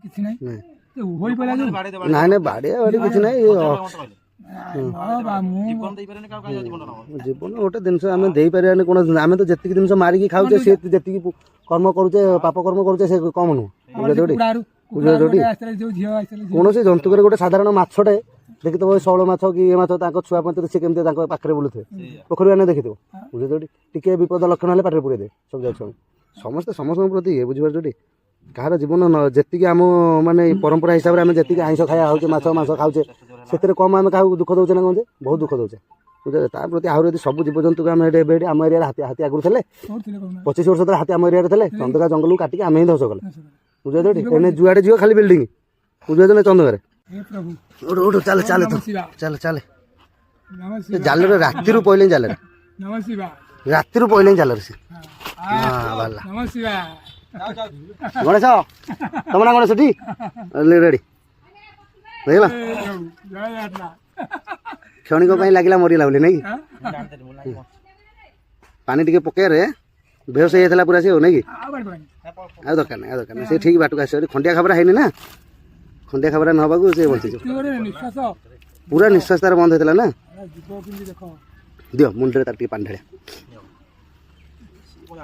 କିଛି ନାହିଁ ନାଇଁ ହୋଇ ପଇଲା ଯୋଉ ନାଇଁ ନାଇଁ ବାଡ଼ିଆ ବାଡ଼ି କିଛି ନାହିଁ ଜୀବନ ଗୋଟେ ଜିନିଷ ଆମେ ଦେଇପାରିବାନି କୌଣସି ଆମେ ତ ଯେତିକି ଜିନିଷ ମାରିକି ଖାଉଛେ ସେ ଯେତିକି କର୍ମ କରୁଛେ ପାପ କର୍ମ କରୁଛେ ସେ କମ ନୁହଁ କୌଣସି ଜନ୍ତୁକରେ ଗୋଟେ ସାଧାରଣ ମାଛଟେ ଦେଖିଥିବ ଶୈଳ ମାଛ କି ଏ ମାଛ ତାଙ୍କ ଛୁଆ ପଞ୍ଚରେ ସେ କେମିତି ତାଙ୍କ ପାଖରେ ବୁଲୁଥିବେ ପୋଖରୀ ମାନେ ଦେଖିଥିବ ବୁଝିପାରୁଛ ଟିକେ ବିପଦ ଲକ୍ଷଣ ହେଲେ ପାଟିରେ ପୁରେଇ ଦେବେ ସବୁ ଯାଉଛନ୍ତି ସମସ୍ତେ ସମସ୍ତଙ୍କ ପ୍ରତି ଇଏ ବୁଝିପାରୁଛ କାହାର ଜୀବନ ଯେତିକି ଆମ ମାନେ ପରମ୍ପରା ହିସାବରେ ଆମେ ଯେତିକି ଆଇଁଷ ଖାଇବା ହଉଛେ ମାଛ ମାଂସ ଖାଉଛେ ସେଥିରେ କମ ଆମେ କାହାକୁ ଦୁଃଖ ଦଉଛେ ନା କହୁଛେ ବହୁତ ଦୁଃଖ ଦଉଛେ ବୁଝିଲେ ତା ପ୍ରତି ଆହୁରି ଯଦି ସବୁ ଜୀବଜନ୍ତୁକୁ ଆମେ ଏବେ ଆମ ଏରିଆରେ ହାତୀ ଆଗରୁ ଥିଲେ 25 ବର୍ଷ ତଳେ ହାତୀ ଆମ ଏରିଆରେ ଥିଲେ ଚନ୍ଦକା ଜଙ୍ଗଲକୁ କାଟିକି ଆମେ ହିଁ ଧ୍ୱଂସ କଲେ ବୁଝିପାରୁଛ ଏନେ ଯୁଆଡ଼େ ଯିବ ଖାଲି ବିଲ୍ଡିଂ ବୁଝିପାରୁଛ ନା ଚନ୍ଦକାରେ ଉଠୁ ଚାଲେ ଚାଲେ ଚାଲେ ଚାଲେ ଜାଲରେ ରାତିରୁ ପଇଲେኝ ଜାଲରେ ରାତିରୁ ପଇଲେኝ ଜାଲରେ ସେ ବାହାରିଲା ଗଣେଶ ତମ ନା ଗଣେଶ ଟି ରେଡି ହେଇଗଲା କ୍ଷଣିକ ପାଇଁ ଲାଗିଲା ମରିଗଲା ବୋଲି ନାଇଁ କି ପାଣି ଟିକେ ପକେଇବାରେ ବେହୋସ ହେଇଯାଇଥିଲା ପୁରା ସେ ନାଇଁ କି ଆଉ ଦରକାର ନାହିଁ ସେ ଠିକ ବାଟକୁ ଆସିବ ଖଣ୍ଡିଆ ଖାବରା ହେଇନି ନା ଖଣ୍ଡିଆ ଖାବରା ନ ହବାକୁ ସେ ବଞ୍ଚିଯିବ ପୁରା ନିଶ୍ୱାସ ତାର ବନ୍ଦ ହେଇଥିଲା ନା ଦିଅ ମୁଣ୍ଡରେ ତାର ଟିକେ ପାଣି ଢାଳିଆ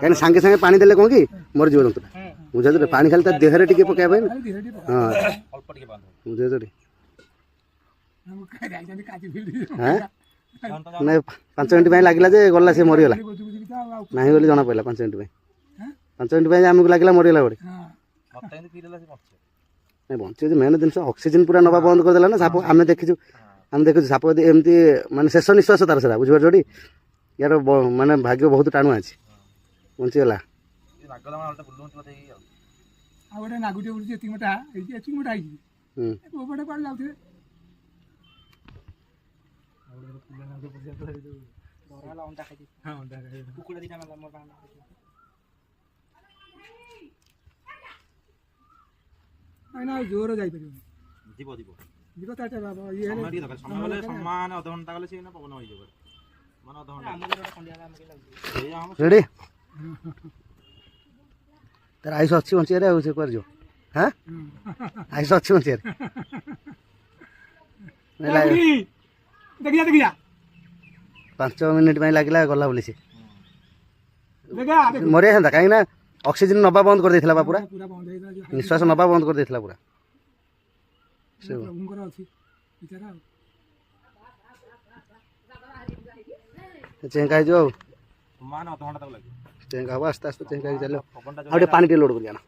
କାହିଁକି ସାଙ୍ଗେ ସାଙ୍ଗେ ପାଣି ଦେଲେ କଣ କି ମରିଯିବ ଜନ୍ତୁଟା ବୁଝାଉଛ ପାଣି ଖାଲି ତା ଦେହରେ ଟିକେ ପକେଇବା ପାଇଁ ହଁ ବୁଝାଉଛ ନାଇଁ 5 ମିନିଟ୍ ପାଇଁ ଲାଗିଲା ଯେ ଗଲା ସେ ମରିଗଲା ନାହିଁ ବୋଲି ଜଣା ପଡ଼ିଲା 5 ମିନିଟ୍ ପାଇଁ 5 ମିନିଟ୍ ପାଇଁ ଆମକୁ ଲାଗିଲା ମରିଗଲା ଗୋଟେ ନାଇଁ ବଞ୍ଚିଛି ମେନ୍ ଜିନିଷ ଅକ୍ସିଜେନ ପୁରା ନେବା ବନ୍ଦ କରିଦେଲା ନା ସାପ ଆମେ ଦେଖିଛୁ ସାପ ଯଦି ଏମିତି ମାନେ ଶେଷ ନିଶ୍ୱାସ ତାର ସେଟା ବୁଝିପାରୁଛ ଟି ୟାର ମାନେ ଭାଗ୍ୟ ବହୁତ ଟାଣୁଆ ଅଛି ବଞ୍ଚିଗଲା ଜୋର ଯାଇପାରିବନି ରେଡି ତାର ଆୟୁଷ ଅଛି ବଞ୍ଚିବାରେ ଆଉ ସେ କୁଆଡ଼େ ଯିବ ହାଁ ଆୟୁଷ ଅଛି ବଞ୍ଚିବାରେ 5 ମିନିଟ୍ ପାଇଁ ଲାଗିଲା ଗଲା ବୋଲି ସେ ମରିଯାଇଥାନ୍ତା କାହିଁକି ନା ଅକ୍ସିଜେନ ନବା ବନ୍ଦ କରିଦେଇଥିଲା ବା ପୁରା ନିଶ୍ୱାସ ନବା ବନ୍ଦ କରିଦେଇଥିଲା ପୁରା ଚେଙ୍କା ହେଇଯିବ ଆଉ ଚେଙ୍କା ହବ ଆସ୍ତେ ଆସ୍ତେ ଚେଙ୍କା ହେଇକି ଚାଲିବ ଆଉ ଟିକେ ପାଣି ଟିକେ ଲୋଡ୍ କରି ଆଣ।